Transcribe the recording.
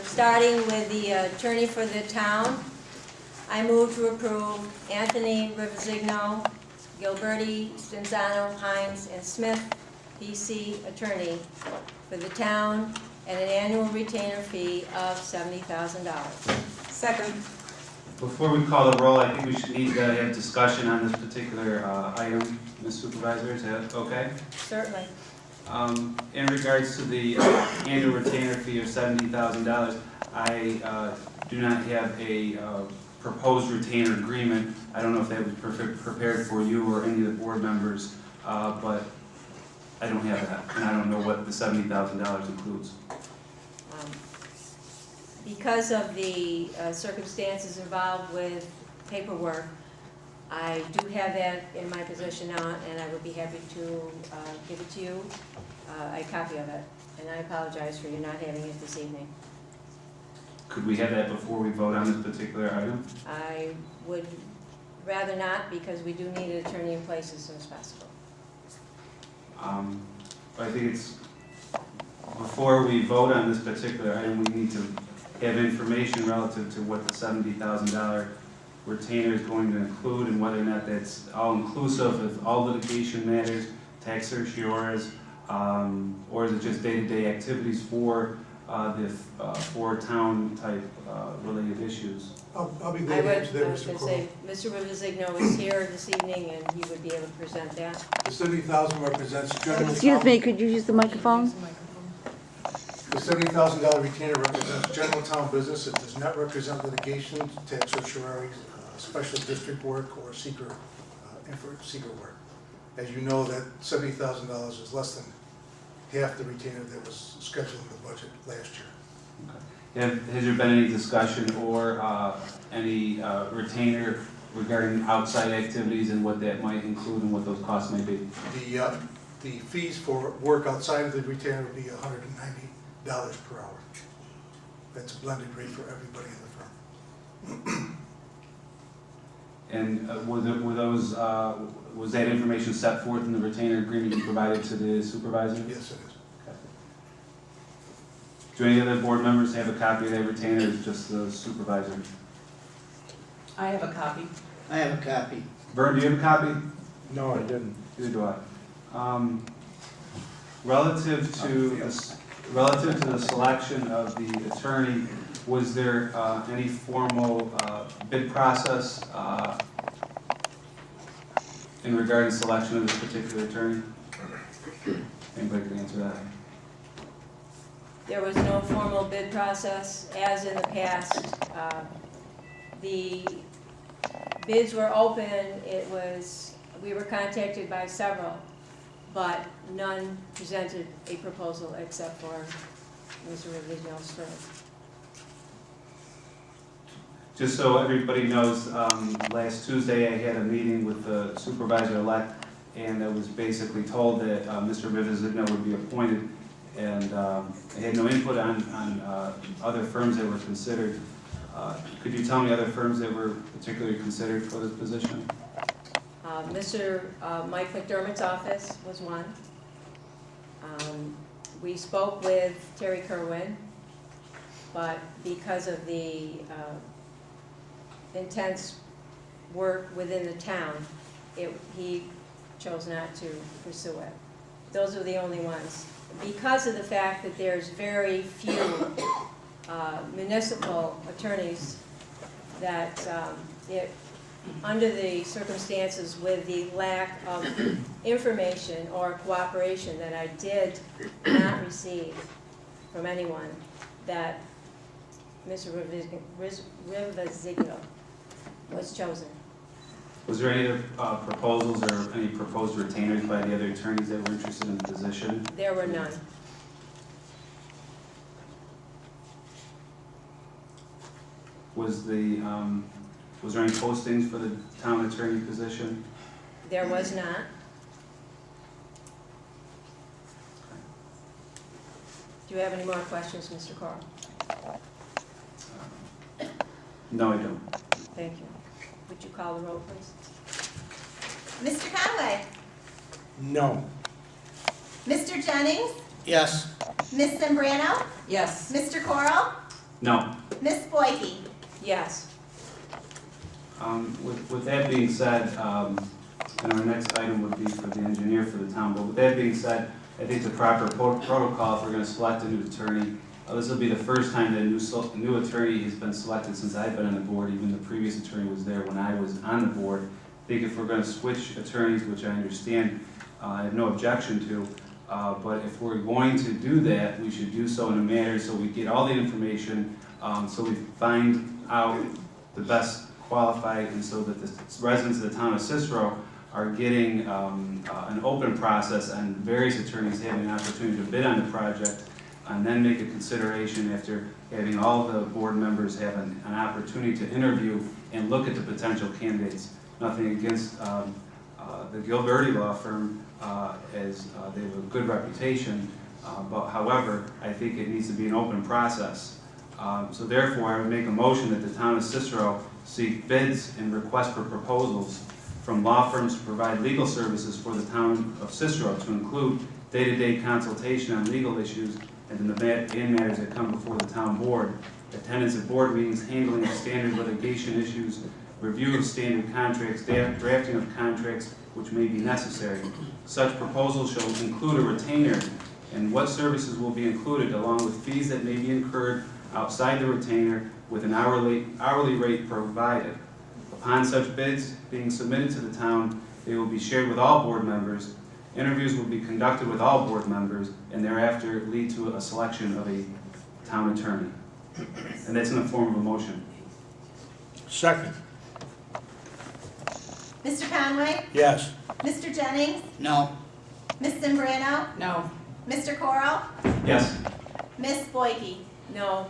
starting with the attorney for the town. I move to approve Anthony Rivazigno, Gilberti, Stinzano, Hines, and Smith, PC attorney for the town at an annual retainer fee of $70,000. Second. Before we call the roll, I think we should need to have discussion on this particular item, Ms. Supervisor, is that okay? Certainly. In regards to the annual retainer fee of $70,000, I do not have a proposed retainer agreement. I don't know if that was prepared for you or any of the board members, but I don't have that, and I don't know what the $70,000 includes. Because of the circumstances involved with paperwork, I do have that in my possession now, and I would be happy to give it to you, a copy of it. And I apologize for you not having it this evening. Could we have that before we vote on this particular item? I would rather not, because we do need an attorney in place as soon as possible. I think it's, before we vote on this particular item, we need to have information relative to what the $70,000 retainer is going to include and whether or not that's all-inclusive of all litigation matters, tax certiorars, or is it just day-to-day activities for the town type related issues? I'll be I glad to answer that, was Mr. going to Corr. say, Mr. Rivazigno is here this evening, and he would be able to present that. The 70,000 represents general. Excuse me, could you use the microphone? The $70,000 retainer represents general town business. It does not represent litigation, tax certiorari, special district work, or seeker work. As you know, that $70,000 is less than half the retainer that was scheduled in the budget last year. Has there been any discussion or any retainer regarding outside activities and what that might include and what those costs may be? The fees for work outside of the retainer would be $190 per hour. That's a blended rate for everybody in the firm. And was that information set forth in the retainer agreement you provided to the supervisor? Yes, it is. Do any other board members have a copy of that retainer, or is it just the supervisor? I have a copy. I have a copy. Vern, do you have a copy? No, I didn't. Neither do I. Relative to the selection of the attorney, was there any formal bid process in regard to selection of this particular attorney? Anybody can answer that? There was no formal bid process, as in the past. The bids were open. We were contacted by several, but none presented a proposal except for Mr. Rivazigno's firm. Just so everybody knows, last Tuesday I had a meeting with the supervisor-elect, and I was basically told that Mr. Rivazigno would be appointed, and I had no input on other firms that were considered. Could you tell me other firms that were particularly considered for this position? Mr. Mike McDermott's office was one. We spoke with Terry Kerwin, but because of the intense work within the town, he chose not to pursue it. Those are the only ones. Because of the fact that there's very few municipal attorneys, that under the circumstances with the lack of information or cooperation that I did not receive from anyone, that Mr. Rivazigno was chosen. Was there any other proposals or any proposed retainers by the other attorneys that were interested in the position? There were none. Was there any postings for the town attorney position? There was not. Do you have any more questions, Mr. Corr? No, I don't. Thank you. Would you call the roll, please? Mr. Conway? No. Mr. Jennings? Yes. Ms. Zambrano? Yes. Mr. Coral? No. Ms. Boyke? Yes. With that being said, and our next item would be for the engineer for the town, but with that being said, I think the proper protocol, if we're gonna select a new attorney, this will be the first time that a new attorney has been selected since I've been on the board. Even the previous attorney was there when I was on the board. I think if we're gonna switch attorneys, which I understand, I have no objection to, but if we're going to do that, we should do so in a manner so we get all the information, so we find out the best qualified, and so that the residents of the town of Cicero are getting an open process and various attorneys having an opportunity to bid on the project, and then make a consideration after having all the board members have an opportunity to interview and look at the potential candidates. Nothing against the Gilberti law firm, as they have a good reputation, but however, I think it needs to be an open process. So therefore, I would make a motion that the town of Cicero seek bids and request for proposals from law firms to provide legal services for the town of Cicero, to include day-to-day consultation on legal issues and matters that come before the town board, attendance at board meetings, handling of standard litigation issues, review of standard contracts, drafting of contracts which may be necessary. Such proposals shall include a retainer and what services will be included, along with fees that may be incurred outside the retainer, with an hourly rate provided. Upon such bids being submitted to the town, they will be shared with all board members. Interviews will be conducted with all board members, and thereafter lead to a selection of a town attorney. And that's in the form of a motion. Second. Mr. Conway? Yes. Mr. Jennings? No. Ms. Zambrano? No. Mr. Corral? Yes. Ms. Boyke? No.